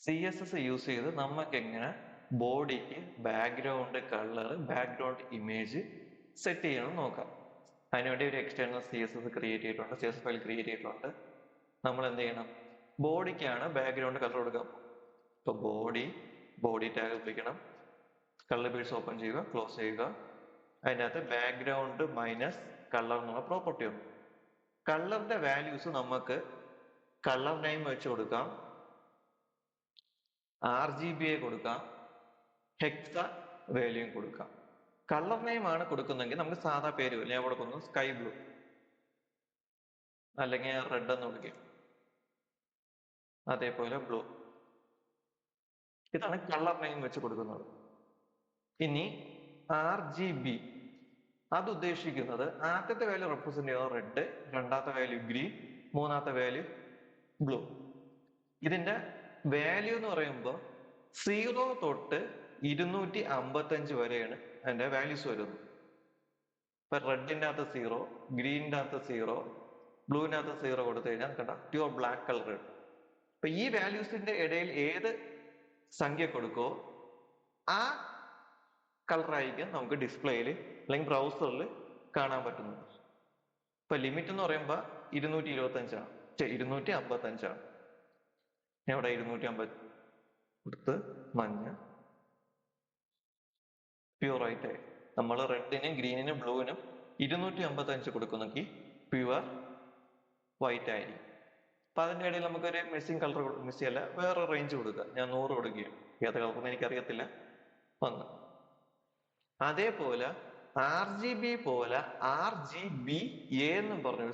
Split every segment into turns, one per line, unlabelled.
CSS use ചെയ്ത് നമുക്ക് എങ്ങനെ ബോഡിക്ക് background colour, background image set ചെയ്യണം നോക്കാം. അതിനുവേണ്ടി ഒരു എക്സ്റ്റേണൽ CSS ക്രിയേറ്റ് ചെയ്തിട്ടുണ്ട്, CSS ഫയൽ ക്രിയേറ്റ് ചെയ്തിട്ടുണ്ട്. നമ്മൾ എന്ത് ചെയ്യണം? ബോഡിക്കാണ് ബാക്ക്ഗ്രൗണ്ട് കളർ കൊടുക്കാം. ഇപ്പൊ ബോഡി ടാഗ് ഉപയോഗിക്കണം. കളർ ബീഡ്സ് ഓപ്പൺ ചെയ്യുക, ക്ലോസ് ചെയ്യുക. അതിനകത്ത് ബാക്ക്ഗ്രൗണ്ട് മൈനസ് കളർ എന്നുള്ള പ്രോപ്പർട്ടി ഉണ്ട്. കളറിന്റെ വാല്യൂസ് നമുക്ക് കളർ നെയിം വെച്ച് കൊടുക്കാം, RGBA കൊടുക്കാം, ഹെക്സ വാല്യൂയും കൊടുക്കാം. കളർ നെയിം ആണ് കൊടുക്കുന്നെങ്കിൽ നമുക്ക് സാധാ പേര് ഞാൻ കൊടുക്കുന്നു സ്കൈ ബ്ലൂ അല്ലെങ്കിൽ റെഡ് എന്ന് വിളിക്കും, അതേപോലെ ബ്ലൂ. ഇതാണ് കളർ നെയിം വെച്ച് കൊടുക്കുന്നത്. ഇനി RGB അത് ഉദ്ദേശിക്കുന്നത് ആദ്യത്തെ വാല്യൂ റെപ്രസെന്റ് ചെയ്യുന്നത് റെഡ്, രണ്ടാമത്തെ വാല്യൂ ഗ്രീൻ, മൂന്നാമത്തെ വാല്യൂ ബ്ലൂ. ഇതിന്റെ വാല്യൂ എന്ന് പറയുമ്പോൾ 0 തൊട്ട് 255 വരെയാണ് അതിന്റെ വാല്യൂസ് വരുന്നത്. ഇപ്പൊ റെഡിന്റെ അകത്ത് 0, ഗ്രീനിന്റെ അകത്ത് 0, ബ്ലൂവിന്റെ അകത്ത് 0 കൊടുത്തു കഴിഞ്ഞാൽ കണ്ട പ്യുവർ ബ്ലാക്ക് കളർ. അപ്പൊ ഈ വാല്യൂസിന്റെ ഇടയിൽ ഏത് സംഖ്യ കൊടുക്കോ ആ കളറായിരിക്കും നമുക്ക് ഡിസ്പ്ലേയിൽ അല്ലെങ്കിൽ ബ്രൗസറിൽ കാണാൻ പറ്റുന്നത്. ഇപ്പൊ ലിമിറ്റ് എന്ന് പറയുമ്പോൾ 225 255 ആണ്. ഇവിടെ 250 കൊടുത്ത് മഞ്ഞ പ്യുവർ വൈറ്റ് ആയി. നമ്മൾ റെഡിനും ഗ്രീനിനും ബ്ലൂവിനും 255 കൊടുക്കുന്നെങ്കിൽ പ്യുവർ വൈറ്റ് ആയിരിക്കും. അപ്പൊ അതിന്റെ ഇടയിൽ നമുക്കൊരു മിസ്സിംഗ് കളർ, മിസ്സിംഗ് അല്ല, വേറെ റേഞ്ച് കൊടുക്കുക. ഞാൻ 100 കൊടുക്കുകയാണ്. ഏത് കളറെന്ന് എനിക്കറിയത്തില്ല, 1. അതേപോലെ RGB പോലെ RGBA എന്നും പറഞ്ഞൊരു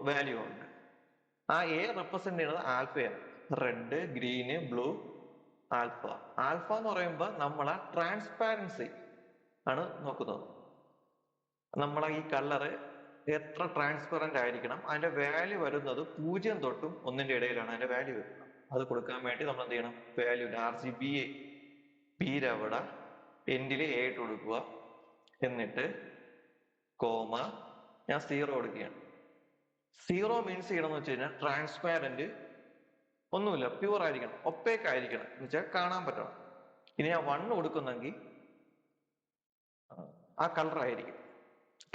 വാല്യൂ ഉണ്ട്. ആ എ റെപ്രസെന്റ് ചെയ്യുന്നത് ആൽഫയാണ്. Red, green, blue, alpha. Alpha എന്ന് പറയുമ്പോൾ നമ്മളെ ട്രാൻസ്പാരൻസി ആണ് നോക്കുന്നത്. നമ്മളെ ഈ കളറ് എത്ര ട്രാൻസ്പെറന്റ് ആയിരിക്കണം, അതിന്റെ വാല്യൂ വരുന്നത് 0 തൊട്ടും 1ന്റെ ഇടയിലാണ് അതിന്റെ വാല്യൂ വരുന്നത്. അത് കൊടുക്കാൻ വേണ്ടി നമ്മൾ എന്ത് ചെയ്യണം? വാല്യൂ RGBA ബിയുടെ അവിടെ എൻഡില് A ഇട്ട് കൊടുക്കുക. എന്നിട്ട് കോമ, ഞാൻ 0 കൊടുക്കുകയാണ്. 0 മീൻസ് ചെയ്യണമെന്ന് വെച്ച് കഴിഞ്ഞാൽ ട്രാൻസ്പാരന്റ് ഒന്നുമില്ല, പ്യൂർ ആയിരിക്കണം, ഒപ്പേക്ക് ആയിരിക്കണം, എന്ന് വെച്ചാൽ കാണാൻ പറ്റണം. ഇനി ഞാൻ 1 കൊടുക്കുന്നെങ്കിൽ ആ കളർ ആയിരിക്കും.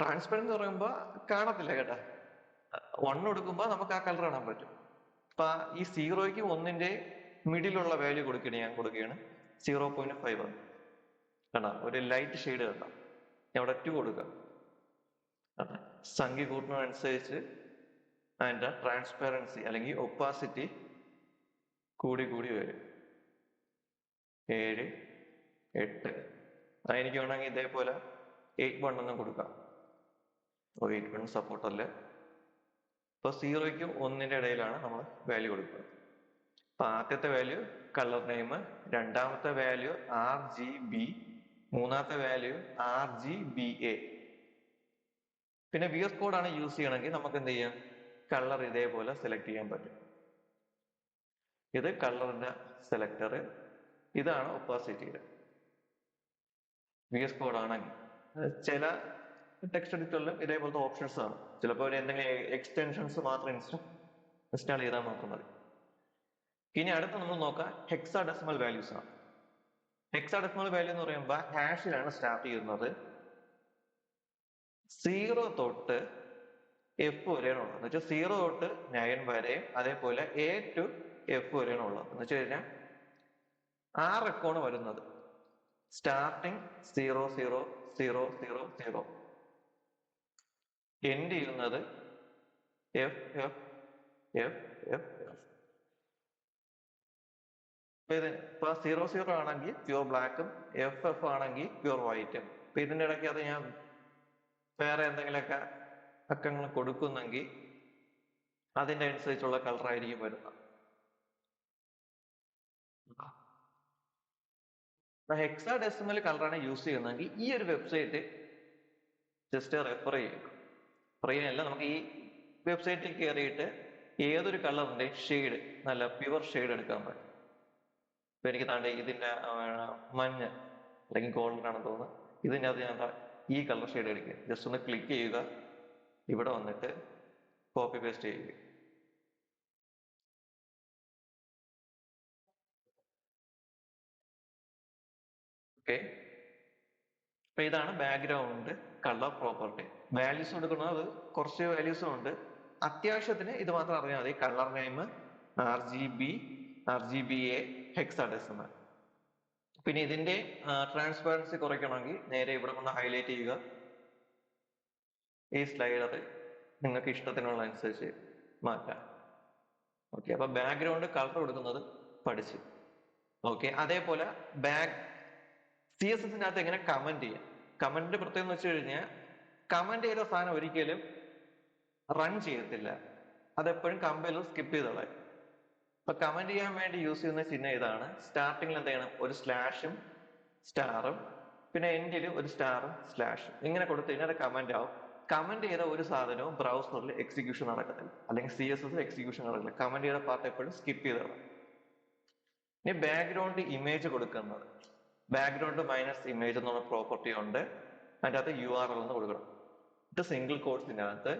ട്രാൻസ്പെറൻസ് എന്ന് പറയുമ്പോ കാണത്തില്ല കേട്ടാ. 1 കൊടുക്കുമ്പോ നമുക്ക് ആ കളർ കാണാൻ പറ്റും. അപ്പൊ ഈ 0ക്കും 1ന്റെ മിഡിലുള്ള വാല്യൂ കൊടുക്കുകയാണ്, ഞാൻ കൊടുക്കുകയാണ് 0.5 കണ്ടാ, ഒരു ലൈറ്റ് ഷെയ്ഡ് കണ്ട. ഞാൻ ഇവിടെ 2 കൊടുക്കാം. സംഖ്യ കൂട്ടുന്നതനുസരിച്ച് അതിന്റെ ട്രാൻസ്പെറൻസി അല്ലെങ്കിൽ ഒപ്പാസിറ്റി കൂടി കൂടി വരും. 7, 8. എനിക്ക് വേണമെങ്കിൽ ഇതേപോലെ 8.1 എന്നും കൊടുക്കാം. 8.1 സപ്പോർട്ട് അല്ലേ. ഇപ്പൊ 0ക്കും 1ന്റെ ഇടയിലാണ് നമ്മൾ വാല്യൂ കൊടുക്കുന്നത്. അപ്പൊ ആദ്യത്തെ വാല്യൂ കളർ നെയിം, രണ്ടാമത്തെ വാല്യൂ RGB, മൂന്നാമത്തെ വാല്യൂ RGBA. പിന്നെ VS കോഡ് ആണ് യൂസ് ചെയ്യണമെങ്കിൽ നമുക്ക് എന്ത് ചെയ്യാം? കളർ ഇതേപോലെ സെലക്ട് ചെയ്യാൻ പറ്റും. ഇത് കളറിന്റെ സെലക്ടർ, ഇതാണ് ഒപ്പാസിറ്റിയുടെ. VS കോഡ് ആണെങ്കിൽ ചില ടെക്സ്റ്റ് എഡിറ്ററിലും ഇതേപോലത്തെ ഓപ്ഷൻസ് ആണ്. ചിലപ്പോൾ എന്തെങ്കിലും എക്സ്റ്റൻഷൻസ് മാത്രം ഇൻസ്റ്റാൾ ചെയ്താൽ മാത്രം മതി. ഇനി അടുത്ത് നമ്മൾ നോക്കാം ഹെക്സാഡെസിമൽ വാല്യൂസ് ആണ്. ഹെക്സാഡെസിമൽ വാല്യൂ എന്ന് പറയുമ്പോൾ ഹാഷിലാണ് സ്റ്റാർട്ട് ചെയ്യുന്നത്. 0 തൊട്ട് F വരെയാണ് ഉള്ളത്. എന്ന് വെച്ചാൽ 0 തൊട്ട് 9 വരെയും അതേപോലെ A to F വരെയാണ് ഉള്ളത്. എന്ന് വെച്ച് കഴിഞ്ഞാൽ 6 അക്കമാണ് വരുന്നത്. സ്റ്റാർട്ടിങ് 0 0 0 0 0, എൻഡ് ചെയ്യുന്നത് F F F F F. ഇപ്പൊ 0 0 ആണെങ്കിൽ പ്യൂർ ബ്ലാക്കും, FF ആണെങ്കിൽ പ്യൂർ വൈറ്റും. ഇപ്പൊ ഇതിന്റെ ഇടയ്ക്ക് അത് ഞാൻ വേറെ എന്തെങ്കിലുമൊക്കെ അക്കങ്ങൾ കൊടുക്കുന്നെങ്കിൽ അതിന്റെ അനുസരിച്ചുള്ള കളർ ആയിരിക്കും വരുന്നത്. ഹെക്സാഡെസിമൽ കളറാണ് യൂസ് ചെയ്യുന്നതെങ്കിൽ ഈ ഒരു വെബ്സൈറ്റ് ജസ്റ്റ് റെഫർ ചെയ്യുക. പറയാനല്ല, നമുക്ക് ഈ വെബ്സൈറ്റിൽ കയറിയിട്ട് ഏതൊരു കളറിന്റെ ഷെയ്ഡ്, നല്ല പ്യുവർ ഷെയ്ഡ് എടുക്കാൻ പറ്റും. ഇപ്പൊ എനിക്ക് താണ്ടെ ഇതിന്റെ മഞ്ഞ അല്ലെങ്കിൽ ഗോൾഡൻ ആണെന്ന് തോന്നുന്നു, ഇതിൻ്റെ അത് ഞാൻ ഈ കളർ ഷെയ്ഡ് എടുക്കുക. ജസ്റ്റ് ഒന്ന് ക്ലിക്ക് ചെയ്യുക, ഇവിടെ വന്നിട്ട് കോപ്പി പേസ്റ്റ് ചെയ്യുക. ഓക്കെ. അപ്പൊ ഇതാണ് ബാക്ക്ഗ്രൗണ്ട് കളർ പ്രോപ്പർട്ടി. വാല്യൂസ് കൊടുക്കുന്നത് കുറച്ച് വാല്യൂസും ഉണ്ട്. അത്യാവശ്യത്തിന് ഇത് മാത്രം അറിഞ്ഞാൽ മതി. Colour name, RGB, RGBA, hexadecimal. പിന്നെ ഇതിന്റെ ട്രാൻസ്പെറൻസി കുറയ്ക്കണമെങ്കിൽ നേരെ ഇവിടെ കൊണ്ട് ഹൈലൈറ്റ് ചെയ്യുക. ഈ സ്ലൈഡർ നിങ്ങൾക്ക് ഇഷ്ടത്തിനുള്ള അനുസരിച്ച് മാറ്റാം. ഓക്കെ. അപ്പൊ ബാക്ക്ഗ്രൗണ്ട് കളർ കൊടുക്കുന്നത് പഠിച്ചു. ഓക്കെ. അതേപോലെ CSS എങ്ങനെ കമന്റ് ചെയ്യാം. കമന്റിന്റെ പ്രത്യേകത എന്ന് വെച്ച് കഴിഞ്ഞാൽ കമന്റ് ചെയ്ത സാധനം ഒരിക്കലും റൺ ചെയ്യത്തില്ല. അതെപ്പോഴും കമ്പൈലർ സ്കിപ്പ് ചെയ്ത് കളയും. അപ്പൊ കമന്റ് ചെയ്യാൻ വേണ്ടി യൂസ് ചെയ്യുന്ന ചിഹ്നം ഇതാണ്. സ്റ്റാർട്ടിങ്ങിൽ എന്ത് ചെയ്യണം? ഒരു സ്ലാഷും സ്റ്റാറും പിന്നെ എൻഡിൽ ഒരു സ്റ്റാറും സ്ലാഷും ഇങ്ങനെ കൊടുത്തു കഴിഞ്ഞാൽ അത് കമന്റ് ആവും. കമന്റ് ചെയ്ത ഒരു സാധനവും ബ്രൗസറിൽ എക്സിക്യൂഷൻ നടക്കത്തില്ല, അല്ലെങ്കിൽ CSS എക്സിക്യൂഷൻ നടക്കില്ല. കമന്റ് ചെയ്ത പാർട്ട് എപ്പോഴും സ്കിപ്പ് ചെയ്ത് കളയും. ഇനി ബാക്ക്ഗ്രൗണ്ട് ഇമേജ് കൊടുക്കുന്നത്, ബാക്ക്ഗ്രൗണ്ട് മൈനസ് ഇമേജ് എന്നുള്ള പ്രോപ്പർട്ടി ഉണ്ട്. അതിൻ്റെ അകത്ത് URL എന്ന് കൊടുക്കണം. ഇത് സിംഗിൾ കോഡ്സിൻ്റെ അകത്ത്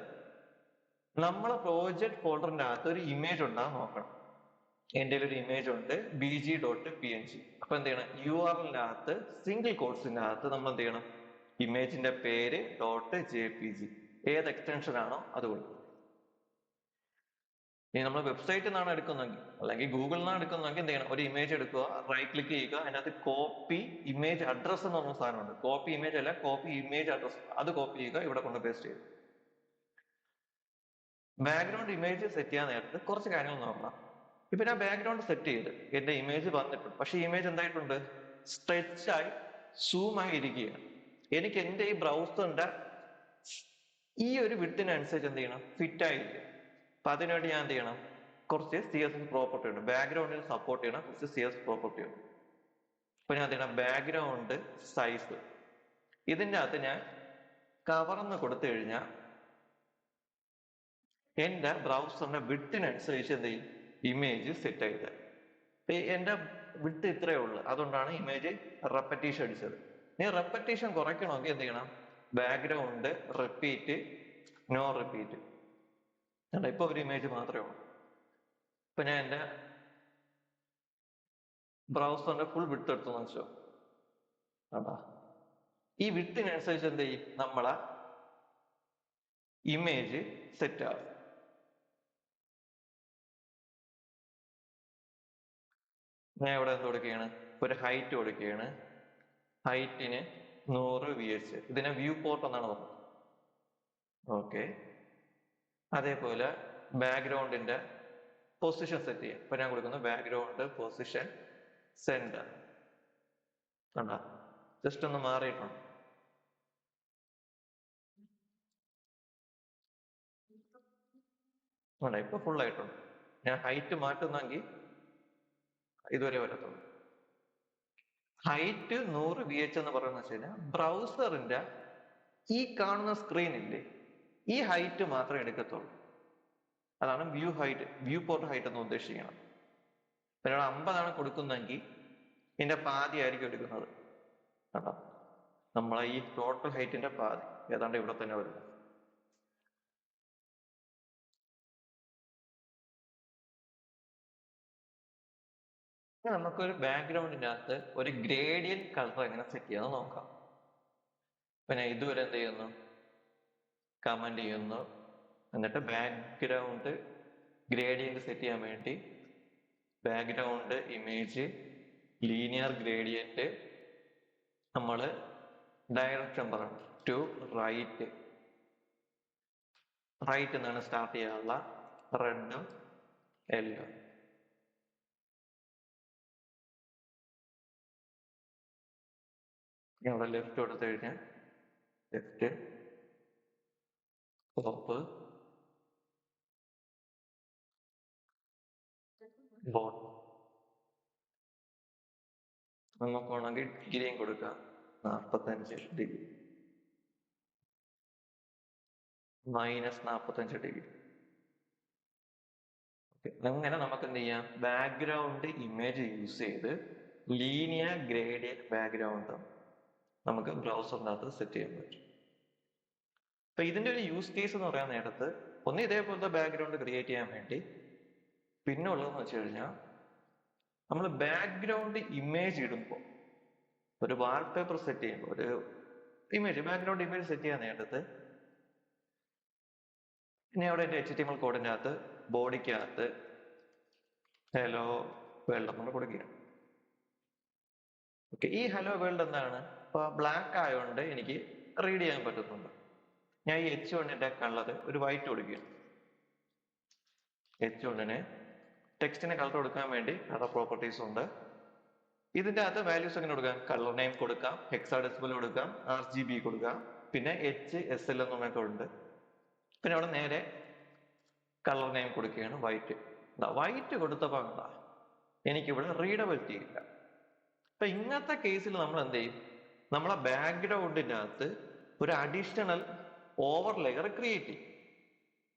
നമ്മളെ പ്രോജക്ട് ഫോൾഡറിന്റെ അകത്ത് ഒരു ഇമേജ് ഉണ്ടാകും നോക്കണം. എൻ്റെ ഒരു ഇമേജ് ഉണ്ട് bg.png. അപ്പൊ എന്ത് ചെയ്യണം? URL-നകത്ത് സിംഗിൾ കോഡ്സിന്റെ അകത്ത് നമ്മൾ എന്ത് ചെയ്യണം? ഇമേജിന്റെ പേര് .jpg, ഏത് എക്സ്റ്റൻഷൻ ആണോ അത് കൊടുക്കും. ഇനി നമ്മൾ വെബ്സൈറ്റിൽ നിന്നാണ് എടുക്കുന്നെങ്കിൽ അല്ലെങ്കിൽ ഗൂഗിളിൽ നിന്നാണ് എടുക്കുന്നെങ്കിൽ എന്ത് ചെയ്യണം? ഒരു ഇമേജ് എടുക്കുക, റൈറ്റ് ക്ലിക്ക് ചെയ്യുക, അതിനകത്ത് കോപ്പി ഇമേജ് അഡ്രസ് എന്ന് പറഞ്ഞ സാധനമുണ്ട്. കോപ്പി ഇമേജ് അല്ല, കോപ്പി ഇമേജ് അഡ്രസ്, അത് കോപ്പി ചെയ്യുക, ഇവിടെ കൊണ്ട് പേസ്റ്റ് ചെയ്യുക. ബാക്ക്ഗ്രൗണ്ട് ഇമേജ് സെറ്റ് ചെയ്യാൻ നേരത്ത് കുറച്ച് കാര്യങ്ങൾ നോക്കണം. ഇപ്പൊ ഞാൻ ബാക്ക്ഗ്രൗണ്ട് സെറ്റ് ചെയ്ത് എന്റെ ഇമേജ് വന്നിട്ടുണ്ട്. പക്ഷെ ഇമേജ് എന്തായിട്ടുണ്ട്? സ്ട്രെച്ച് ആയി സൂം ആയി ഇരിക്കുകയാണ്. എനിക്ക് എന്റെ ഈ ബ്രൗസറിന്റെ ഈ ഒരു വിഡ്ത്തിനനുസരിച്ച് എന്ത് ചെയ്യണം? ഫിറ്റ് ആയിരിക്കും. അപ്പൊ അതിനുവേണ്ടി ഞാൻ എന്ത് ചെയ്യണം? കുറച്ച് CSS പ്രോപ്പർട്ടി ഉണ്ട്. ബാക്ക്ഗ്രൗണ്ടിന് സപ്പോർട്ട് ചെയ്യണം കുറച്ച് CSS പ്രോപ്പർട്ടി ഉണ്ട്. അപ്പൊ ഞാൻ എന്ത് ചെയ്യണം? ബാക്ക്ഗ്രൗണ്ട് സൈസ് ഇതിന്റെ അകത്ത് ഞാൻ കവർന്ന് കൊടുത്തു കഴിഞ്ഞാൽ എന്റെ ബ്രൗസറിന്റെ വിഡ്ത്തിനനുസരിച്ച് എന്ത് ചെയ്യും? ഇമേജ് സെറ്റ് ആയത്. എന്റെ വിഡ്ത്ത് ഇത്രയേ ഉള്ളൂ, അതുകൊണ്ടാണ് ഇമേജ് റെപ്പറ്റീഷൻ അടിച്ചത്. നീ റെപ്പറ്റീഷൻ കുറയ്ക്കണമെങ്കിൽ എന്ത് ചെയ്യണം? Background repeat, no repeat. ഇപ്പൊ ഒരു ഇമേജ് മാത്രമേ ഉള്ളൂ. ഇപ്പൊ ഞാൻ എന്റെ ബ്രൗസറിന്റെ ഫുൾ വിഡ്ത്ത് എടുത്തു വെച്ചോ. അതാ ഈ വിഡ്ത്തിനനുസരിച്ച് എന്ത് ചെയ്യും? നമ്മളെ ഇമേജ് സെറ്റ് ആവും. ഞാൻ ഇവിടെ എന്ത് കൊടുക്കുകയാണ്? ഒരു ഹൈറ്റ് കൊടുക്കുകയാണ്. ഹൈറ്റിന് 100 VH. ഇതിനെ വ്യൂ പോർട്ട് എന്നാണ് പറഞ്ഞത്. ഓക്കെ. അതേപോലെ ബാക്ക്ഗ്രൗണ്ടിന്റെ പൊസിഷൻ സെറ്റ് ചെയ്യാം. ഇപ്പൊ ഞാൻ കൊടുക്കുന്നു ബാക്ക്ഗ്രൗണ്ട് പൊസിഷൻ സെന്റർ. കണ്ട, ജസ്റ്റ് ഒന്ന് മാറിയിട്ടുണ്ട്. ഇപ്പൊ ഫുൾ ആയിട്ടുണ്ട്. ഞാൻ ഹൈറ്റ് മാറ്റുന്നെങ്കിൽ ഇതുവരെ വരത്തുള്ളൂ. ഹൈറ്റ് 100 VH എന്ന് പറയുന്നത് വെച്ച് കഴിഞ്ഞാൽ ബ്രൗസറിന്റെ ഈ കാണുന്ന സ്ക്രീനില്ലേ, ഈ ഹൈറ്റ് മാത്രമേ എടുക്കത്തുള്ളൂ. അതാണ് വ്യൂ പോർട്ട് ഹൈറ്റ് എന്ന് ഉദ്ദേശിക്കണം. പിന്നീട് 50 കൊടുക്കുന്നെങ്കിൽ ഇതിന്റെ പാതി ആയിരിക്കും എടുക്കുന്നത്. കേട്ടോ, നമ്മളെ ഈ ടോട്ടൽ ഹൈറ്റിന്റെ പാതി ഏതാണ്ട് ഇവിടെ തന്നെ വരുന്നത്. നമുക്കൊരു ബാക്ക്ഗ്രൗണ്ടിന്റെ അകത്ത് ഒരു ഗ്രേഡിയൻ കളർ എങ്ങനെ സെറ്റ് ചെയ്യാന്ന് നോക്കാം. പിന്നെ ഇതുവരെ എന്ത് ചെയ്യുന്നു? കമന്റ് ചെയ്യുന്നു. എന്നിട്ട് ബാക്ക്ഗ്രൗണ്ട് ഗ്രേഡിയന്റ് സെറ്റ് ചെയ്യാൻ വേണ്ടി ബാക്ക്ഗ്രൗണ്ട് ഇമേജ് ലീനിയർ ഗ്രേഡിയന്റ് നമ്മൾ ഡയറക്ഷൻ പറയണം. ടു റൈറ്റ് എന്നാണ് സ്റ്റാർട്ട് ചെയ്യാനുള്ള റെഡും യെല്ലോ. ഇവിടെ ലെഫ്റ്റ് കൊടുത്തു കഴിഞ്ഞാൽ ലെഫ്റ്റ്, ടോപ്പ്, ബോട്ടം. നമുക്ക് വേണമെങ്കിൽ ഡിഗ്രിയും കൊടുക്കാം. 45 ഡിഗ്രി, -45 ഡിഗ്രി. അങ്ങനെ നമുക്ക് എന്ത് ചെയ്യാം? ബാക്ക്ഗ്രൗണ്ട് ഇമേജ് യൂസ് ചെയ്ത് ലീനിയർ ഗ്രേഡിയന്റ് ബാക്ക്ഗ്രൗണ്ട് നമുക്ക് ബ്രൗസറിനകത്ത് സെറ്റ് ചെയ്യാൻ പറ്റും. അപ്പൊ ഇതിന്റെ ഒരു യൂസ് കേസ് എന്ന് പറയാൻ നേരത്ത് ഒന്ന് ഇതേപോലത്തെ ബാക്ക്ഗ്രൗണ്ട് ക്രിയേറ്റ് ചെയ്യാൻ വേണ്ടി, പിന്നെ ഉള്ളതെന്ന് വെച്ച് കഴിഞ്ഞാൽ നമ്മൾ ബാക്ക്ഗ്രൗണ്ട് ഇമേജ് ഇടുമ്പോൾ ഒരു വാൾപേപ്പർ സെറ്റ് ചെയ്യുമ്പോൾ ഒരു ഇമേജ് ബാക്ക്ഗ്രൗണ്ട് ഇമേജ് സെറ്റ് ചെയ്യാൻ നേരത്ത് ഇനി അവിടെ എൻ്റെ HTML കോഡിനകത്ത് ബോഡിക്കകത്ത് ഹലോ വേൾഡ് നമ്മൾ കൊടുക്കുക. ഓക്കെ, ഈ ഹലോ വേൾഡ് എന്താണ്? ഇപ്പൊ ബ്ലാക്ക് ആയതുകൊണ്ട് എനിക്ക് റീഡ് ചെയ്യാൻ പറ്റുന്നുണ്ട്. ഞാൻ ഈ H1ന്റെ കളർ ഒരു വൈറ്റ് കൊടുക്കുകയാണ്. H1ന് ടെക്സ്റ്റിന് കളർ കൊടുക്കാൻ വേണ്ടി കളർ പ്രോപ്പർട്ടീസ് ഉണ്ട്. ഇതിന്റെ അകത്ത് വാല്യൂസ് എങ്ങനെ കൊടുക്കാം? കളർ നെയിം കൊടുക്കാം, ഹെക്സാഡെസിമൽ കൊടുക്കാം, RGB കൊടുക്കാം, പിന്നെ HSL എന്നൊക്കെ ഉണ്ട്. പിന്നെ അവിടെ നേരെ കളർ നെയിം കൊടുക്കുകയാണ് വൈറ്റ്. വൈറ്റ് കൊടുത്തപ്പോ എന്താ എനിക്കിവിടെ റീഡബിലിറ്റി ഇല്ല. അപ്പൊ ഇങ്ങനത്തെ കേസിൽ നമ്മൾ എന്ത് ചെയ്യും? നമ്മളെ ബാക്ക്ഗ്രൗണ്ടിനകത്ത് ഒരു അഡീഷണൽ ഓവർ ലെയർ ക്രിയേറ്റ് ചെയ്യും.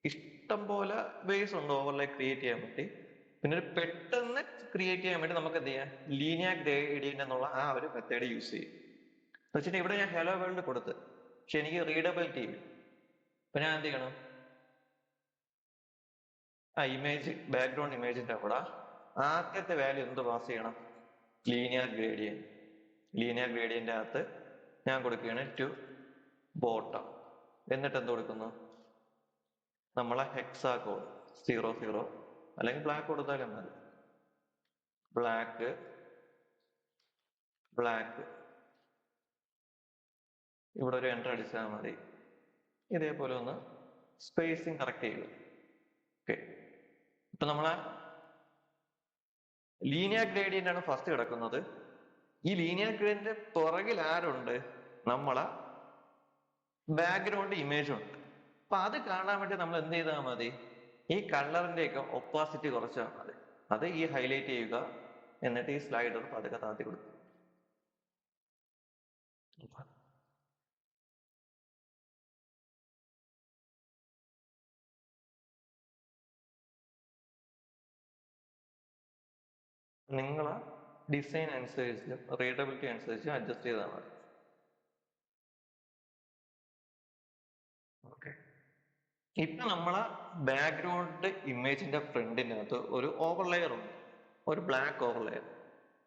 ഇഷ്ടം പോലെ വേസ് ഉണ്ട് ഓവർലേ ക്രിയേറ്റ് ചെയ്യാൻ വേണ്ടി. പിന്നെ ഒരു പെട്ടെന്ന് ക്രിയേറ്റ് ചെയ്യാൻ വേണ്ടി നമുക്ക് എന്ത് ചെയ്യാം? ലീനിയർ ഗ്രേഡിയന്റ് എന്നുള്ള ആ ഒരു മെത്തേഡ് യൂസ് ചെയ്യും. എന്ന് വെച്ചിട്ട് ഇവിടെ ഞാൻ ഹലോ വേൾഡ് കൊടുത്ത്, പക്ഷെ എനിക്ക് റീഡബിലിറ്റി ഇല്ല. അപ്പൊ ഞാൻ എന്ത് ചെയ്യണം? ആ ഇമേജ് ബാക്ക്ഗ്രൗണ്ട് ഇമേജിന്റെ അവിടെ ആദ്യത്തെ വാല്യൂ എന്ത് പാസ് ചെയ്യണം? Linear gradient. ലീനിയർ ഗ്രേഡിയന്റ് അകത്ത് ഞാൻ കൊടുക്കുകയാണ് ടു ബോട്ടം. എന്നിട്ട് എന്ത് കൊടുക്കുന്നു? നമ്മളെ ഹെക്സാ കോഡ് 00 അല്ലെങ്കിൽ ബ്ലാക്ക് കൊടുത്താലും മതി. ബ്ലാക്ക് ഇവിടെ ഒരു എൻട്രി അടിച്ചാൽ മതി. ഇതേപോലെ ഒന്ന് സ്പേസിങ് കറക്റ്റ് ചെയ്തു. ഓക്കെ, ഇപ്പൊ നമ്മളെ ലീനിയർ ഗ്രേഡിയന്റ് ആണ് ഫസ്റ്റ് കിടക്കുന്നത്. ഈ ലീനിയർ ഗ്രേഡിയന്റ് പുറകിൽ ആരുണ്ട്? നമ്മളെ ബാക്ക്ഗ്രൗണ്ട് ഇമേജ് ഉണ്ട്. അപ്പൊ അത് കാണാൻ വേണ്ടി നമ്മൾ എന്ത് ചെയ്താൽ മതി? ഈ കളറിന്റെ ഒക്കെ ഒപ്പാസിറ്റി കുറച്ചാൽ മതി. അത് ഈ ഹൈലൈറ്റ് ചെയ്യുക, എന്നിട്ട് ഈ സ്ലൈഡർ പതുക്കെ താത്തി കൊടുക്കുക. നിങ്ങളെ ഡിസൈൻ അനുസരിച്ച് റീഡബിലിറ്റി അനുസരിച്ച് അഡ്ജസ്റ്റ് ചെയ്താൽ മതി. ഓക്കെ, ഇപ്പൊ നമ്മളെ ബാക്ക്ഗ്രൗണ്ട് ഇമേജിന്റെ ഫ്രണ്ടിനകത്ത് ഒരു ഓവർലെയർ ഉണ്ട്, ഒരു ബ്ലാക്ക് ഓവർലെയർ.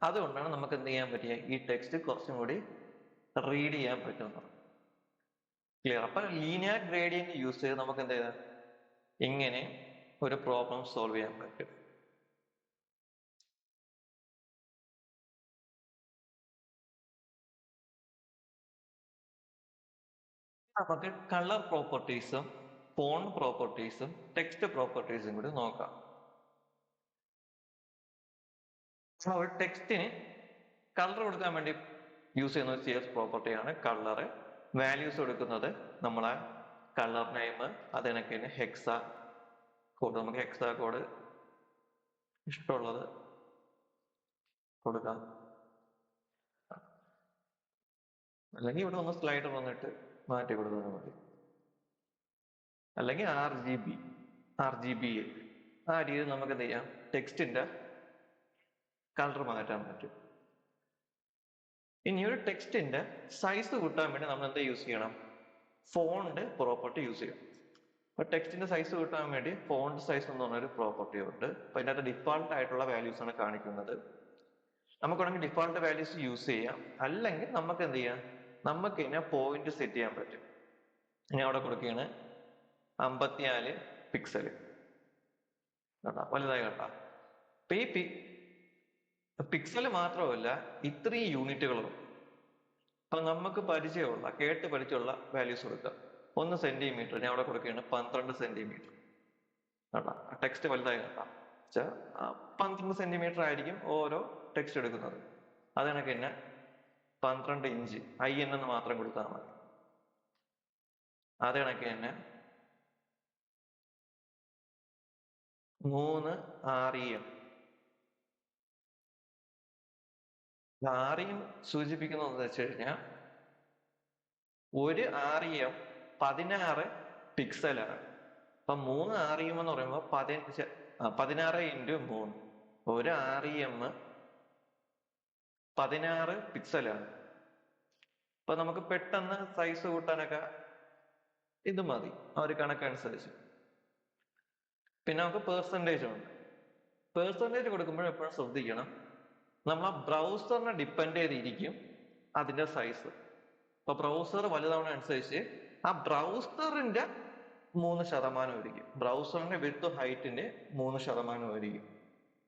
അതുകൊണ്ടാണ് നമുക്ക് എന്ത് ചെയ്യാൻ പറ്റിയ ഈ ടെക്സ്റ്റ് കുറച്ചും കൂടി റീഡ് ചെയ്യാൻ പറ്റുന്നത്. ക്ലിയർ? അപ്പൊ ലീനിയർ ഗ്രേഡിയന്റ് യൂസ് ചെയ്ത് നമുക്ക് എന്ത് ചെയ്യാം? ഇങ്ങനെ ഒരു പ്രോബ്ലം സോൾവ് ചെയ്യാൻ പറ്റും. നമുക്ക് കളർ പ്രോപ്പർട്ടീസും ഫോണ്ട് പ്രോപ്പർട്ടീസും ടെക്സ്റ്റ് പ്രോപ്പർട്ടീസും കൂടി നോക്കാം. ഒരു ടെക്സ്റ്റിന് കളർ കൊടുക്കാൻ വേണ്ടി യൂസ് ചെയ്യുന്ന ഒരു CS പ്രോപ്പർട്ടിയാണ് കളർ. വാല്യൂസ് കൊടുക്കുന്നത് നമ്മളെ കളർ നെയിം, അതിനൊക്കെ ഹെക്സാ കോഡ്. നമുക്ക് ഹെക്സാ കോഡ് ഇഷ്ടമുള്ളത് കൊടുക്കാം, അല്ലെങ്കിൽ ഇവിടെ ഒന്ന് സ്ലൈഡർ വന്നിട്ട് മാറ്റി കൊടുത്താൽ മതി. അല്ലെങ്കിൽ RGB ആ രീതിയിൽ നമുക്ക് എന്ത് ചെയ്യാം? ടെക്സ്റ്റിന്റെ കളർ മാറ്റാൻ പറ്റും. ഇനി ഒരു ടെക്സ്റ്റിന്റെ സൈസ് കൂട്ടാൻ വേണ്ടി നമ്മൾ എന്താ യൂസ് ചെയ്യണം? ഫോണ്ട് പ്രോപ്പർട്ടി യൂസ് ചെയ്യണം. അപ്പൊ ടെക്സ്റ്റിന്റെ സൈസ് കൂട്ടാൻ വേണ്ടി ഫോണ്ട് സൈസ് എന്ന് പറഞ്ഞൊരു പ്രോപ്പർട്ടി ഉണ്ട്. അപ്പൊ അതിനകത്ത് ഡിഫാൾട്ട് ആയിട്ടുള്ള വാല്യൂസ് ആണ് കാണിക്കുന്നത്. നമുക്ക് വേണമെങ്കിൽ ഡിഫാൾട്ട് വാല്യൂസ് യൂസ് ചെയ്യാം, അല്ലെങ്കിൽ നമുക്ക് എന്ത് ചെയ്യാം? നമുക്ക് ഇതിനെ പോയിന്റ് സെറ്റ് ചെയ്യാൻ പറ്റും. ഇനി അവിടെ കൊടുക്കുകയാണ് 54 പിക്സല്. കേട്ടാ വലുതായി കേട്ടാ. അപ്പൊ ഈ പിക്സല് മാത്രമല്ല, ഇത്രയും യൂണിറ്റുകളും. അപ്പൊ നമുക്ക് പരിചയമുള്ള കേട്ട് പരിചയമുള്ള വാല്യൂസ് കൊടുക്കുക. 1 സെന്റിമീറ്റർ ഞാൻ അവിടെ കൊടുക്കുകയാണ് 12 സെന്റിമീറ്റർ. കേട്ടാ, ടെക്സ്റ്റ് വലുതായി കേട്ടാ. 12 സെന്റിമീറ്റർ ആയിരിക്കും ഓരോ ടെക്സ്റ്റ് എടുക്കുന്നത്. അത് കണക്ക് തന്നെ 12 ഇഞ്ച് IN എന്ന് മാത്രം കൊടുത്താൽ മതി. അത് കണക്ക് തന്നെ 3 REM. REM സൂചിപ്പിക്കുന്നത് വെച്ച് കഴിഞ്ഞാൽ ഒരു REM 16 പിക്സലാണ്. അപ്പൊ 3 REM എന്ന് പറയുമ്പോൾ 16 ഇൻറ്റു 3. ഒരു REM 16 പിക്സലാണ്. അപ്പൊ നമുക്ക് പെട്ടെന്ന് സൈസ് കൂട്ടാനൊക്കെ ഇത് മതി, ആ ഒരു കണക്കനുസരിച്ച്. പിന്നെ നമുക്ക് പെർസെൻറ്റേജ് ഉണ്ട്. പെർസെൻറ്റേജ് കൊടുക്കുമ്പോൾ എപ്പോഴും ശ്രദ്ധിക്കണം, നമ്മൾ ആ ബ്രൗസറിനെ ഡിപ്പെൻഡ് ചെയ്തിരിക്കും അതിന്റെ സൈസ്. ഇപ്പൊ ബ്രൗസർ വലുതാവുന്ന അനുസരിച്ച് ആ ബ്രൗസറിന്റെ 3% ബ്രൗസറിന്റെ വിഡ്ത്ത് ഹൈറ്റിന്റെ 3%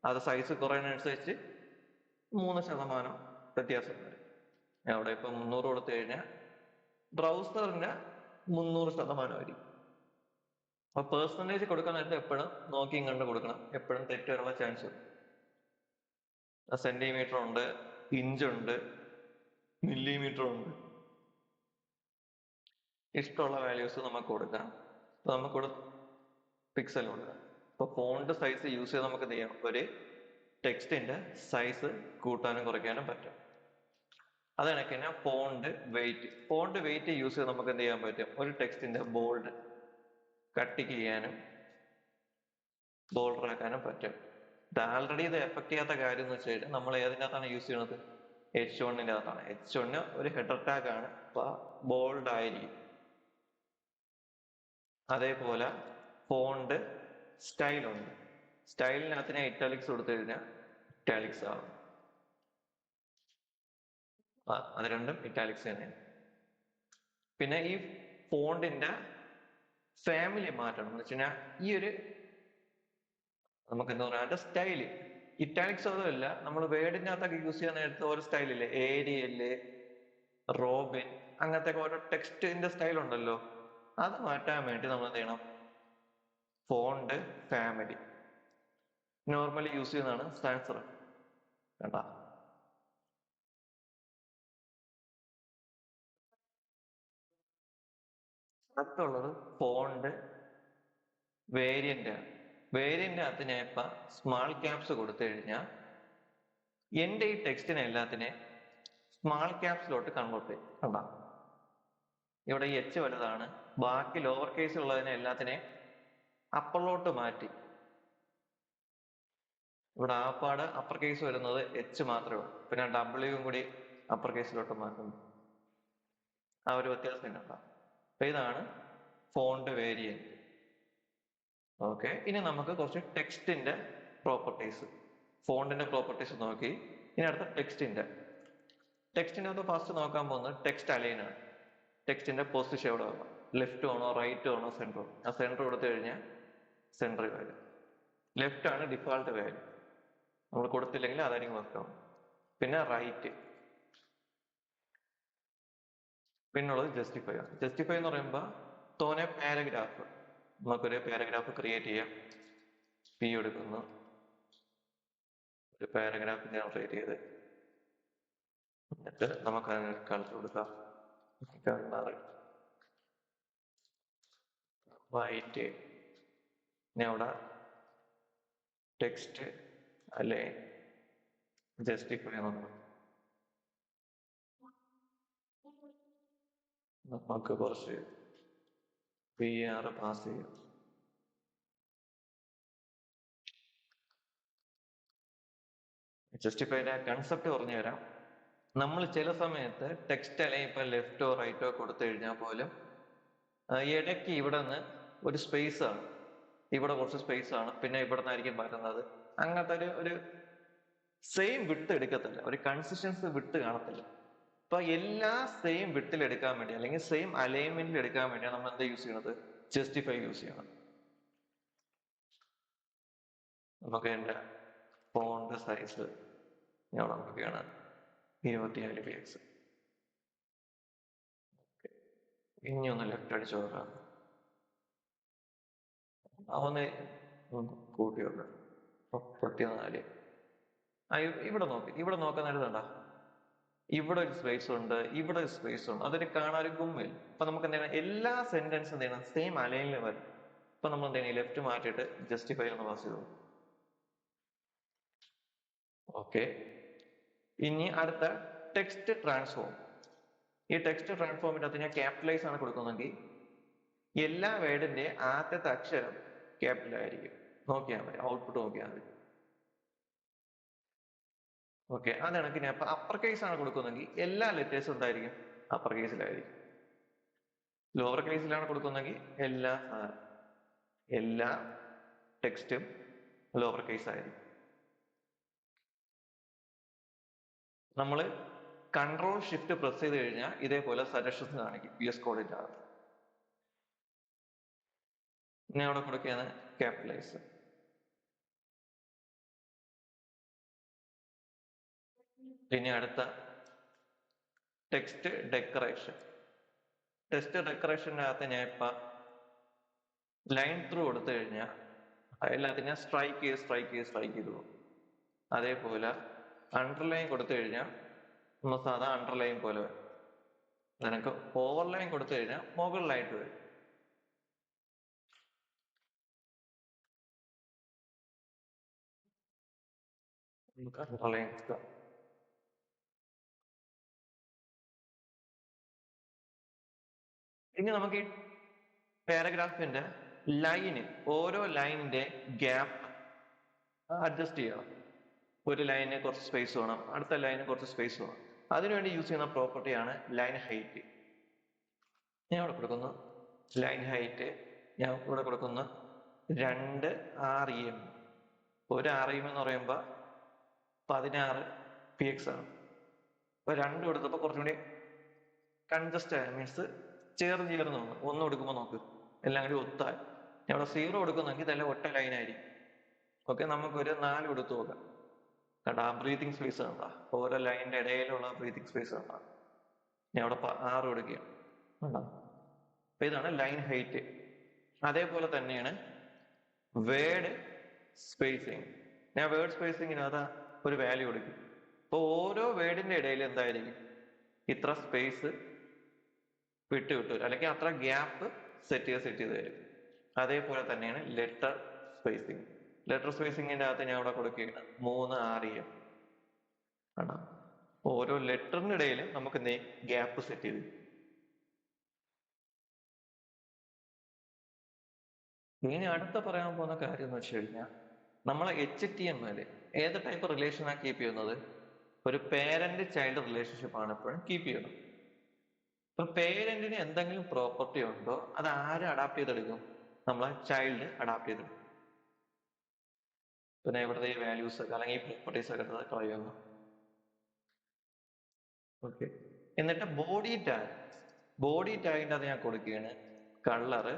അത് സൈസ് കുറയുന്നതനുസരിച്ച് 3% വ്യത്യാസം വരും. അവിടെ ഇപ്പൊ 300 കൊടുത്തു കഴിഞ്ഞാൽ ബ്രൗസറിന്റെ 300% അപ്പൊ പെർസെൻറ്റേജ് കൊടുക്കാൻ നേരത്തെ എപ്പോഴും നോക്കിയും കണ്ട് കൊടുക്കണം. എപ്പോഴും തെറ്റ് വരാനുള്ള ചാൻസ് ഉണ്ട്. സെന്റിമീറ്റർ ഉണ്ട്, ഇഞ്ച് ഉണ്ട്, മില്ലിമീറ്റർ ഉണ്ട്. ഇഷ്ടമുള്ള വാല്യൂസ് നമുക്ക് കൊടുക്കാം. നമുക്കിവിടെ പിക്സൽ കൊടുക്കാം. ഇപ്പൊ ഫോണ്ട് സൈസ് യൂസ് ചെയ്ത് നമുക്ക് എന്ത് ചെയ്യാം, ഒരു ടെക്സ്റ്റിന്റെ സൈസ് കൂട്ടാനും കുറയ്ക്കാനും പറ്റും. അത് കണക്ക് തന്നെ ഫോണ്ട് വെയിറ്റ് യൂസ് ചെയ്ത് നമുക്ക് എന്ത് ചെയ്യാൻ പറ്റും, ഒരു ടെക്സ്റ്റിന്റെ ബോൾഡ് കട്ടിക്ക് ചെയ്യാനും ബോൾഡർ ആക്കാനും പറ്റും. ഇത് ആൾറെഡി ഇത് എഫക്ട് ചെയ്യാത്ത കാര്യം എന്ന് വെച്ച് കഴിഞ്ഞാൽ നമ്മൾ ഏതിനകത്താണ് യൂസ് ചെയ്യുന്നത്, H1 അകത്താണ്. H1 ഒരു ഹെഡർ ടാഗ് ആണ്, അപ്പൊ ബോൾഡ് ആയിരിക്കും. അതേപോലെ ഫോണ്ട് സ്റ്റൈലുണ്ട്. സ്റ്റൈലിനകത്ത് ഞാൻ ഇറ്റാലിക്സ് കൊടുത്തു കഴിഞ്ഞാൽ ഇറ്റാലിക്സ് ആവും. അത് രണ്ടും ഇറ്റാലിക്സ് തന്നെയാണ്. പിന്നെ ഈ ഫോണ്ടിന്റെ ഫാമിലി മാറ്റണം എന്ന് വെച്ച് കഴിഞ്ഞാൽ ഈ ഒരു നമുക്ക് എന്താ പറയുക, അതിന്റെ സ്റ്റൈല് ഇറ്റാലിക്സ് ഒന്നുമില്ല. നമ്മൾ വേർഡിന്റെ അകത്തൊക്കെ യൂസ് ചെയ്യാൻ നേരത്തെ ഓരോ സ്റ്റൈലില്ലേ, ഏരിയല്, റോബിൻ, അങ്ങനത്തെ ഓരോ ടെക്സ്റ്റിന്റെ സ്റ്റൈൽ ഉണ്ടല്ലോ, അത് മാറ്റാൻ വേണ്ടി നമ്മൾ എന്ത് ചെയ്യണം, ഫോണ്ട് ഫാമിലി നോർമലി യൂസ് ചെയ്യുന്നതാണ് സാൻസർ. കണ്ട, അടുത്തുള്ളത് ഫോണ്ട് വേരിയന്റ് ആണ്. വേരിയന്റ് അകത്ത് ഞാൻ ഇപ്പൊ സ്മാൾ ക്യാപ്സ് കൊടുത്തു കഴിഞ്ഞാൽ എന്റെ ഈ ടെക്സ്റ്റിനെ എല്ലാത്തിനെ സ്മാൾ ക്യാപ്സിലോട്ട് കൺവേർട്ട് ചെയ്യും. കണ്ട, ഇവിടെ ഈ H വലുതാണ്, ബാക്കി ലോവർ കേസ് ഉള്ളതിനെ എല്ലാത്തിനെ അപ്പറിലോട്ട് മാറ്റി. ഇവിടെ ആപ്പാട് അപ്പർ കേസ് വരുന്നത് H മാത്രമേ ഉള്ളൂ, പിന്നെ W കൂടി അപ്പർ കേസിലോട്ട് മാറ്റുന്നു. ആ ഒരു വ്യത്യാസം കണ്ട. അപ്പൊ ഇതാണ് ഫോണ്ട് വേരിയന്റ്. ഓക്കെ, ഇനി നമുക്ക് കുറച്ച് ടെക്സ്റ്റിന്റെ പ്രോപ്പർട്ടീസ്, ഫോണ്ടിന്റെ പ്രോപ്പർട്ടീസ് നോക്കി. ഇനി അടുത്ത ടെക്സ്റ്റിന്റെ അകത്ത് ഫസ്റ്റ് നോക്കാൻ പോകുന്നത് ടെക്സ്റ്റ് അലൈൻ ആണ്. ടെക്സ്റ്റിന്റെ പൊസിഷൻ എവിടെ വേണം, ലെഫ്റ്റ് ആണോ റൈറ്റ് ആണോ സെന്റർ. ആ സെന്റർ കൊടുത്തു കഴിഞ്ഞാൽ സെന്ററിൽ വരും. ലെഫ്റ്റ് ആണ് ഡിഫാൾട്ട് വാല്യൂ, നമ്മൾ കൊടുത്തില്ലെങ്കിൽ അതായിരിക്കും വർക്ക് ആവും. പിന്നെ റൈറ്റ്, പിന്നുള്ളത് ജസ്റ്റിഫൈ ആണ്. ജസ്റ്റിഫൈ എന്ന് പറയുമ്പോൾ തോനെ പാരഗ്രാഫ്, നമുക്കൊരു പാരഗ്രാഫ് ക്രിയേറ്റ് ചെയ്യാം. പി എടുക്കുന്നു, ഒരു പാരഗ്രാഫ് ജനറേറ്റ് ചെയ്ത് എന്നിട്ട് നമുക്ക് അതിന് കളർ കൊടുക്കാം. വൈറ്റ്, ഇനി അവിടെ ടെക്സ്റ്റ് അല്ലെ ജസ്റ്റിഫൈ നമുക്ക് കുറച്ച് PR പാസ് ചെയ്യാം. ജസ്റ്റിഫൈയുടെ കൺസെപ്റ്റ് പറഞ്ഞു തരാം. നമ്മൾ ചില സമയത്ത് ടെക്സ്റ്റ് അല്ലെങ്കിൽ ഇപ്പൊ ലെഫ്റ്റോ റൈറ്റോ കൊടുത്തു കഴിഞ്ഞാൽ പോലും ഇടയ്ക്ക് ഇവിടെ നിന്ന് ഒരു സ്പേസ് ആണ്, ഇവിടെ കുറച്ച് സ്പേസ് ആണ്, പിന്നെ ഇവിടെ നിന്നായിരിക്കും വരുന്നത്. അങ്ങനത്തെ ഒരു സെയിം വിട്ട് എടുക്കത്തില്ല, ഒരു കൺസിസ്റ്റൻസി വിട്ട് കാണത്തില്ല. അപ്പൊ എല്ലാ സെയിം വിട്ടിൽ എടുക്കാൻ വേണ്ടി അല്ലെങ്കിൽ സെയിം അലൈൻമെന്റിൽ എടുക്കാൻ വേണ്ടിയാണ് നമ്മൾ എന്താ യൂസ് ചെയ്യണത്, ജസ്റ്റിഫൈ യൂസ് ചെയ്യണം. നമുക്ക് എന്റെ ഫോണ്ട് സൈസ് ഞാൻ നോക്കുകയാണ് 24 px. ഇനി ഒന്ന് ലെഫ്റ്റ് അടിച്ചു നോക്കാം, അവന്ന് കൂട്ടി നോക്കാം 44. ഇവിടെ നോക്കാൻ നേരത്തണ്ട, ഇവിടെ ഒരു സ്പേസ് ഉണ്ട്, ഇവിടെ ഒരു സ്പേസ് ഉണ്ട്, അതൊരു കാണാൻ ഒരു ഗുമ്മിൽ. അപ്പൊ നമുക്ക് എന്താണ് എല്ലാ സെന്റൻസും എന്ത് ചെയ്യണം, സെയിം അലൈനിൽ വരും. അപ്പൊ നമ്മൾ എന്ത് ചെയ്യണം, ലെഫ്റ്റ് മാറ്റിയിട്ട് ജസ്റ്റിഫൈ ഒന്ന് പാസ് ചെയ്തു. ഓക്കെ, ഇനി അടുത്ത ടെക്സ്റ്റ് ട്രാൻസ്ഫോം. ഈ ടെക്സ്റ്റ് ട്രാൻസ്ഫോമിന്റെ അകത്ത് ഞാൻ ക്യാപിറ്റലൈസ് ആണ് കൊടുക്കുന്നെങ്കിൽ എല്ലാ വേർഡിന്റെ ആദ്യത്തെ അക്ഷരം ക്യാപിറ്റൽ ആയിരിക്കും. നോക്കിയാൽ മതി, ഔട്ട്പുട്ട് നോക്കിയാൽ മതി. ഓക്കെ, അത് കണക്ക് ഞാൻ ഇപ്പൊ അപ്പർ കേസ് ആണ് കൊടുക്കുന്നെങ്കിൽ എല്ലാ ലെറ്റേഴ്സും എന്തായിരിക്കും, അപ്പർ കേസിലായിരിക്കും. ലോവർ കേസിലാണ് കൊടുക്കുന്നെങ്കിൽ എല്ലാ ടെക്സ്റ്റും ലോവർ കേസ് ആയിരിക്കും. നമ്മള് കൺട്രോൾ ഷിഫ്റ്റ് പ്രസ് ചെയ്ത് കഴിഞ്ഞാൽ ഇതേപോലെ സജഷൻസ് കാണിക്കും VS കോഡിന്റെ അകത്ത്. ഞാൻ അവിടെ കൊടുക്കുകയാണ് ക്യാപിറ്റലൈസ്. പിന്നെ അടുത്ത ടെക്സ്റ്റ് ഡെക്കറേഷൻ. ടെക്സ്റ്റ് ഡെക്കറേഷൻ്റെ അകത്ത് ഞാൻ ഇപ്പൊ ലൈൻ ത്രൂ കൊടുത്തു കഴിഞ്ഞാൽ അതിനകത്ത് ഞാൻ സ്ട്രൈക്ക് ചെയ്ത് പോകും. അതേപോലെ അണ്ടർലൈൻ കൊടുത്തു കഴിഞ്ഞാൽ നമ്മൾ സാധാ അണ്ടർലൈൻ പോലെ വരും. നിനക്ക് ഓവർലൈൻ കൊടുത്തു കഴിഞ്ഞാൽ മുകളിലായിട്ട് വരും. അണ്ടർലൈൻ ഇനി നമുക്ക് ഈ പാരഗ്രാഫിന്റെ ലൈന്, ഓരോ ലൈനിന്റെ ഗ്യാപ്പ് അഡ്ജസ്റ്റ് ചെയ്യണം. ഒരു ലൈനിന് കുറച്ച് സ്പേസ് വേണം, അടുത്ത ലൈനിന് കുറച്ച് സ്പേസ് വേണം. അതിനുവേണ്ടി യൂസ് ചെയ്യുന്ന പ്രോപ്പർട്ടിയാണ് ലൈൻ ഹൈറ്റ്. ഞാൻ ഇവിടെ കൊടുക്കുന്നു ലൈൻ ഹൈറ്റ്, ഞാൻ ഇവിടെ കൊടുക്കുന്നു 2 REM. ഒരു REM എന്ന് പറയുമ്പോൾ 16 PX ആണ്. അപ്പൊ 2 കൊടുത്തപ്പോൾ കുറച്ചും കൂടി കൺജസ്റ്റ് ആയ, മീൻസ് ചേർന്ന് വന്നു. 1 കൊടുക്കുമ്പോൾ നോക്ക് എല്ലാം കൂടി ഒത്തായി. ഞാൻ ഇവിടെ 0 കൊടുക്കുന്നെങ്കിൽ ഇതെല്ലാം ഒറ്റ ലൈൻ ആയിരിക്കും. ഓക്കെ, നമുക്കൊരു 4 കൊടുത്തു നോക്കാം. കണ്ടാ ബ്രീതിങ് സ്പേസ് കണ്ടാ, ഓരോ ലൈനിന്റെ ഇടയിലുള്ള ബ്രീതിങ് സ്പേസ് കണ്ടാ. ഞാൻ അവിടെ 6 കൊടുക്കുകയാണ്. കണ്ടാ, അപ്പൊ ഇതാണ് ലൈൻ ഹൈറ്റ്. അതേപോലെ തന്നെയാണ് വേർഡ് സ്പേസിങ്. ഞാൻ വേർഡ് സ്പേസിങ്ങിനകത്ത് ഒരു വാല്യൂ കൊടുക്കും. അപ്പൊ ഓരോ വേർഡിന്റെ ഇടയിൽ എന്തായിരിക്കും, ഇത്ര സ്പേസ് വിട്ട് അല്ലെങ്കിൽ അത്ര ഗ്യാപ്പ് സെറ്റ് ചെയ്ത് തരും. അതേപോലെ തന്നെയാണ് ലെറ്റർ സ്പേസിങ്. ലെറ്റർ സ്പേസിങ്ങിന്റെ അകത്ത് ഞാൻ ഇവിടെ കൊടുക്കുകയാണ് 3 REM. ആണ്, ഓരോ ലെറ്ററിന്റെ ഇടയിൽ നമുക്ക് ഗ്യാപ്പ് സെറ്റ് ചെയ്ത്. ഇനി അടുത്ത പറയാൻ പോകുന്ന കാര്യം എന്ന് വെച്ച് കഴിഞ്ഞാൽ, നമ്മളെ HTML ഏത് ടൈപ്പ് റിലേഷനാണ് കീപ്പ് ചെയ്യുന്നത്? ഒരു പേരന്റ് ചൈൽഡ് റിലേഷൻഷിപ്പ് ആണ് എപ്പോഴും കീപ്പ് ചെയ്യുന്നത്. ഇപ്പൊ പേരന്റിന് എന്തെങ്കിലും പ്രോപ്പർട്ടി ഉണ്ടോ, അത് ആര് അഡാപ്റ്റ് ചെയ്തെടുക്കും? നമ്മളെ ചൈൽഡ് അഡാപ്റ്റ് ചെയ്തെടുക്കും. പിന്നെ ഇവിടുത്തെ ഈ വാല്യൂസ് ഒക്കെ അല്ലെങ്കിൽ ഈ പ്രോപ്പർട്ടീസ് ഒക്കെ കളയുന്നു. ഓക്കെ, എന്നിട്ട് ബോഡി ടാഗിന്റെ അത് ഞാൻ കൊടുക്കുകയാണ് കളറ്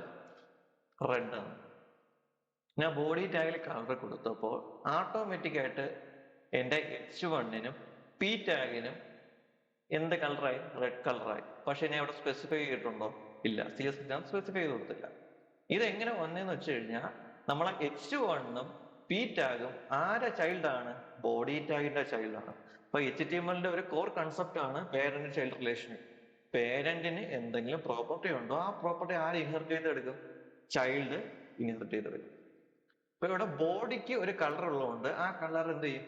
റെഡ് ആണ്. ഞാൻ ബോഡി ടാഗിൽ കളർ കൊടുത്തപ്പോൾ ഓട്ടോമാറ്റിക് ആയിട്ട് എൻ്റെ H1-നും P ടാഗിനും എന്ത് കളറായി? റെഡ് കളറായി. പക്ഷെ ഞാൻ ഇവിടെ സ്പെസിഫൈ ചെയ്തിട്ടുണ്ടോ? ഇല്ല. CSS ഞാൻ സ്പെസിഫൈ ചെയ്ത് കൊടുത്തില്ല. ഇതെങ്ങനെ വന്നതെന്ന് വെച്ച് കഴിഞ്ഞാൽ, നമ്മളെ H1-ഉം P ടാഗും ആരെ ചൈൽഡാണ്? ബോഡി ടാഗിന്റെ ചൈൽഡാണ്. അപ്പൊ HTML-ന്റെ ഒരു കോർ കൺസെപ്റ്റ് ആണ് പേരന്റ് ചൈൽഡ് റിലേഷൻ. പേരന്റിന് എന്തെങ്കിലും പ്രോപ്പർട്ടി ഉണ്ടോ, ആ പ്രോപ്പർട്ടി ആര് ഇൻഹെറിറ്റ് ചെയ്തെടുക്കും? ചൈൽഡ് ഇൻഹെറിറ്റ് ചെയ്തെടുക്കും. അപ്പൊ ഇവിടെ ബോഡിക്ക് ഒരു കളർ ഉള്ളതുകൊണ്ട് ആ കളർ എന്ത് ചെയ്യും?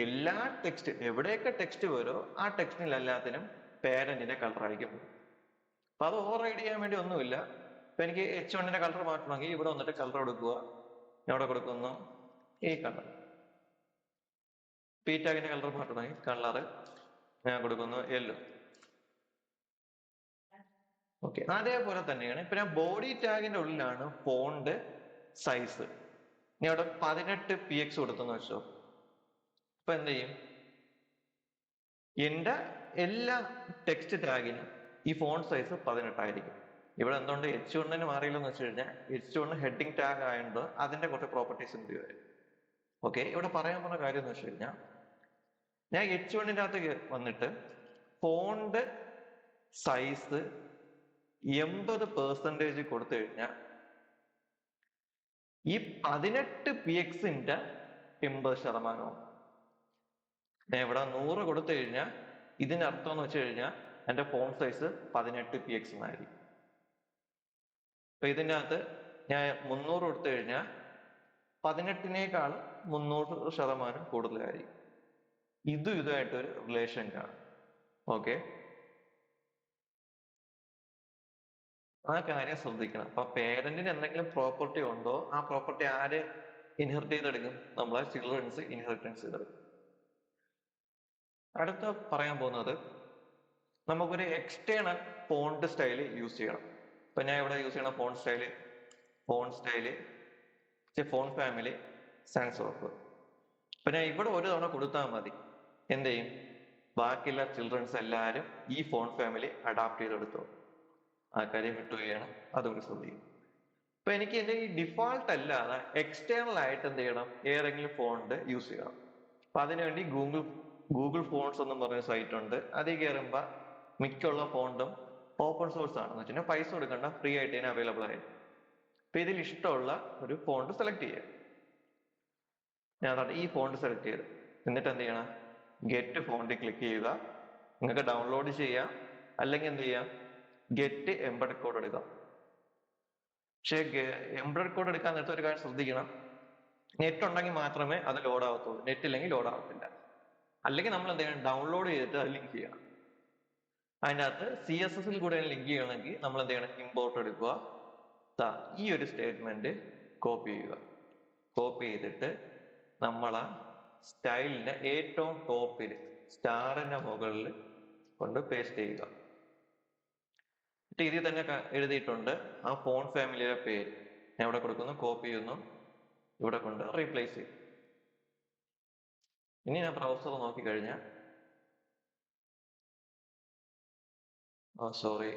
എല്ലാ ടെക്സ്റ്റ്, എവിടെയൊക്കെ ടെക്സ്റ്റ് വരുമോ ആ ടെക്സ്റ്റിൽ എല്ലാത്തിനും പേരന്റിന്റെ കളർ ആയിരിക്കും. അപ്പൊ അത് ഓവർ റൈഡ് ചെയ്യാൻ വേണ്ടി ഒന്നുമില്ല. ഇപ്പൊ എനിക്ക് H1-ന്റെ കളർ മാറ്റണമെങ്കിൽ ഇവിടെ വന്നിട്ട് കളർ കൊടുക്കുക. ഞാൻ ഇവിടെ കൊടുക്കുന്നു ഈ കളർ. P ടാഗിന്റെ കളർ മാറ്റണമെങ്കിൽ കളർ ഞാൻ കൊടുക്കുന്നു യെല്ലോ. ഓക്കെ, അതേപോലെ തന്നെയാണ് ഇപ്പൊ ഞാൻ ബോഡി ടാഗിന്റെ ഉള്ളിലാണ് ഫോണ്ട് സൈസ്. ഞാൻ ഇവിടെ 18 PX കൊടുത്തെന്ന് വെച്ചോ. ഇപ്പൊ എന്ത് ചെയ്യും? എന്റെ എല്ലാ ടെക്സ്റ്റ് ടാഗിനും ഈ ഫോണ്ട് സൈസ് 18 ആയിരിക്കും. ഇവിടെ എന്തുകൊണ്ട് H1-ന് മാറിയില്ലെന്ന് വെച്ച് കഴിഞ്ഞാൽ, H1 ഹെഡിങ് ടാഗ് ആയതുകൊണ്ട് അതിന്റെ കുറച്ച് പ്രോപ്പർട്ടീസ് കൂടി വരും. ഓക്കെ, ഇവിടെ പറയാൻ പോകുന്ന കാര്യം എന്ന് വെച്ച് കഴിഞ്ഞാൽ, ഞാൻ H1-ന്റെ അകത്ത് വന്നിട്ട് ഫോണ്ട് സൈസ് 80% കൊടുത്തു കഴിഞ്ഞാൽ ഈ 18 PX-ന്റെ 80%. ഞാൻ ഇവിടെ 100 കൊടുത്തു കഴിഞ്ഞാൽ ഇതിന്റെ അർത്ഥം എന്ന് വെച്ച് കഴിഞ്ഞാൽ എന്റെ ഫോണ്ട് സൈസ് 18 PX എന്നായിരിക്കും. അപ്പൊ ഇതിന്റെ അകത്ത് ഞാൻ 300 കൊടുത്തു കഴിഞ്ഞാൽ 18-നേക്കാൾ 300% കൂടുതലായിരിക്കും. ഇതുമായിട്ടൊരു റിലേഷൻ കാണും. ഓക്കെ, ആ കാര്യം ശ്രദ്ധിക്കണം. അപ്പൊ പേരന്റിന് എന്തെങ്കിലും പ്രോപ്പർട്ടി ഉണ്ടോ, ആ പ്രോപ്പർട്ടി ആര് ഇൻഹെറിറ്റ് ചെയ്തെടുക്കും? നമ്മളെ ചിൽഡ്രൻസ് ഇൻഹെറിറ്റൻസ് ചെയ്തെടുക്കും. അടുത്ത പറയാൻ പോകുന്നത്, നമുക്കൊരു എക്സ്റ്റേണൽ ഫോണ്ട് സ്റ്റൈൽ യൂസ് ചെയ്യണം. ഇപ്പൊ ഞാൻ ഇവിടെ യൂസ് ചെയ്യണ ഫോണ്ട് ഫാമിലി സാൻസ് ഓഫ്. ഇപ്പൊ ഞാൻ ഇവിടെ ഒരു തവണ കൊടുത്താൽ മതി, എന്ത് ചെയ്യും? ബാക്കിയുള്ള ചിൽഡ്രൻസ് എല്ലാവരും ഈ ഫോൺ ഫാമിലി അഡാപ്റ്റ് ചെയ്തെടുത്തു. ആ കാര്യം വിട്ടുകയാണ്, അതുകൂടി ശ്രദ്ധിക്കും. അപ്പൊ എനിക്ക് എന്റെ ഈ ഡിഫോൾട്ട് അല്ലാതെ എക്സ്റ്റേണൽ ആയിട്ട് എന്ത് ചെയ്യണം, ഏതെങ്കിലും ഫോണിന്റെ യൂസ് ചെയ്യണം. അപ്പൊ അതിനുവേണ്ടി ഗൂഗിൾ ഫോൺസ് എന്നും പറഞ്ഞ സൈറ്റ് ഉണ്ട്. അതിൽ കയറുമ്പോ മിക്കുള്ള ഫോണ്ടും ഓപ്പൺ സോഴ്സ് ആണെന്ന് വെച്ചാൽ പൈസ കൊടുക്കണ്ട, ഫ്രീ ആയിട്ട് തന്നെ അവൈലബിൾ ആയിരിക്കും. അപ്പൊ ഇതിൽ ഇഷ്ടമുള്ള ഒരു ഫോണ്ട് സെലക്ട് ചെയ്യുക. ഞാൻ ഈ ഫോണ്ട് സെലക്ട് ചെയ്ത് എന്നിട്ട് എന്ത് ചെയ്യണം, ഗെറ്റ് ഫോണ്ടിൽ ക്ലിക്ക് ചെയ്യുക. നിങ്ങൾക്ക് ഡൗൺലോഡ് ചെയ്യാം, അല്ലെങ്കിൽ എന്ത് ചെയ്യാം, ഗെറ്റ് എംബഡ് കോഡ് എടുക്കാം. പക്ഷേ എംബഡ് കോഡ് എടുക്കാൻ നേരത്തെ ഒരു കാര്യം ശ്രദ്ധിക്കണം, നെറ്റ് ഉണ്ടെങ്കിൽ മാത്രമേ അത് ലോഡ് ആവത്തുള്ളൂ, നെറ്റ് ഇല്ലെങ്കിൽ ലോഡ് ആവത്തില്ല. അല്ലെങ്കിൽ നമ്മൾ എന്ത് ചെയ്യണം, ഡൗൺലോഡ് ചെയ്തിട്ട് അത് ലിങ്ക് ചെയ്യണം. അതിൻ്റെ അകത്ത് CSS കൂടെ ലിങ്ക് ചെയ്യണമെങ്കിൽ നമ്മൾ എന്ത് ചെയ്യണം, ഇമ്പോർട്ട് എടുക്കുക. ഈ ഒരു സ്റ്റേറ്റ്മെന്റ് കോപ്പി ചെയ്യുക. കോപ്പി ചെയ്തിട്ട് നമ്മളെ സ്റ്റൈലിന്റെ ഏറ്റവും ടോപ്പിൽ സ്റ്റാറിന്റെ മുകളിൽ കൊണ്ട് പേസ്റ്റ് ചെയ്യുക. ഇതിൽ തന്നെ എഴുതിയിട്ടുണ്ട് ആ ഫോൺ ഫാമിലിയുടെ പേര്. ഞാൻ ഇവിടെ കൊടുക്കുന്നു, കോപ്പി ചെയ്യുന്നു, ഇവിടെ കൊണ്ട് റീപ്ലേസ് ചെയ്യും. ഇനി ഞാൻ ബ്രൗസർ നോക്കിക്കഴിഞ്ഞാൽ, സോറി,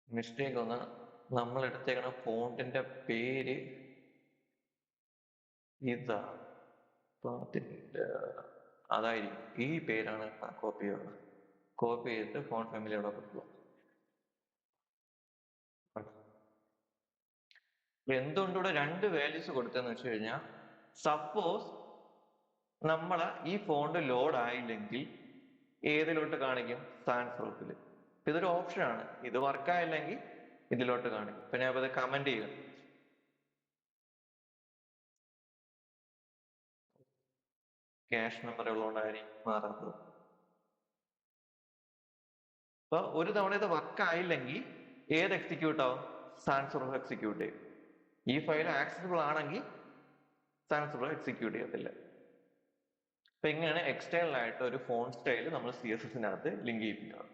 മിസ്റ്റേക്ക് ഒന്ന്, നമ്മൾ എടുത്തേക്കണ ഫോണ്ടിന്റെ പേര് ഇതാ, അതായിരിക്കും, ഈ പേരാണ് കോപ്പി ചെയ്യുന്നത്. കോപ്പി ചെയ്തിട്ട് ഫോൺ ഫാമിലി അവിടെ കൊടുക്കുക. എന്തുകൊണ്ട് ഇവിടെ 2 വാല്യൂസ് കൊടുത്തെന്ന് വെച്ച് കഴിഞ്ഞാൽ, സപ്പോസ് നമ്മളെ ഈ ഫോണ്ട് ലോഡ് ആയില്ലെങ്കിൽ ഏതിലോട്ട് കാണിക്കും, സാൻസ് പ്രൂഫിൽ. ഇതൊരു ഓപ്ഷൻ ആണ്, ഇത് വർക്ക് ആയില്ലെങ്കിൽ ഇതിലോട്ട് കാണിക്കും. പിന്നെ അത് കമന്റ് ചെയ്യുക. ക്യാഷ് മെമ്മറി ഉള്ളതുകൊണ്ടായിരിക്കും മാറാത്തത്. അപ്പൊ ഒരു തവണ ഇത് വർക്ക് ആയില്ലെങ്കിൽ ഏത് എക്സിക്യൂട്ട് ആവും, സാൻസ് പ്രൂഫ് എക്സിക്യൂട്ട് ചെയ്യും. ഈ ഫയൽ ആക്സസിബിൾ ആണെങ്കിൽ സാൻസ് പ്രൂഫ് എക്സിക്യൂട്ട് ചെയ്യത്തില്ല. അപ്പൊ ഇങ്ങനെയാണ് എക്സ്റ്റേണൽ ആയിട്ട് ഒരു ഫോൺ സ്റ്റൈൽ നമ്മൾ CSS ലിങ്ക് ചെയ്യിപ്പിക്കുന്നത്.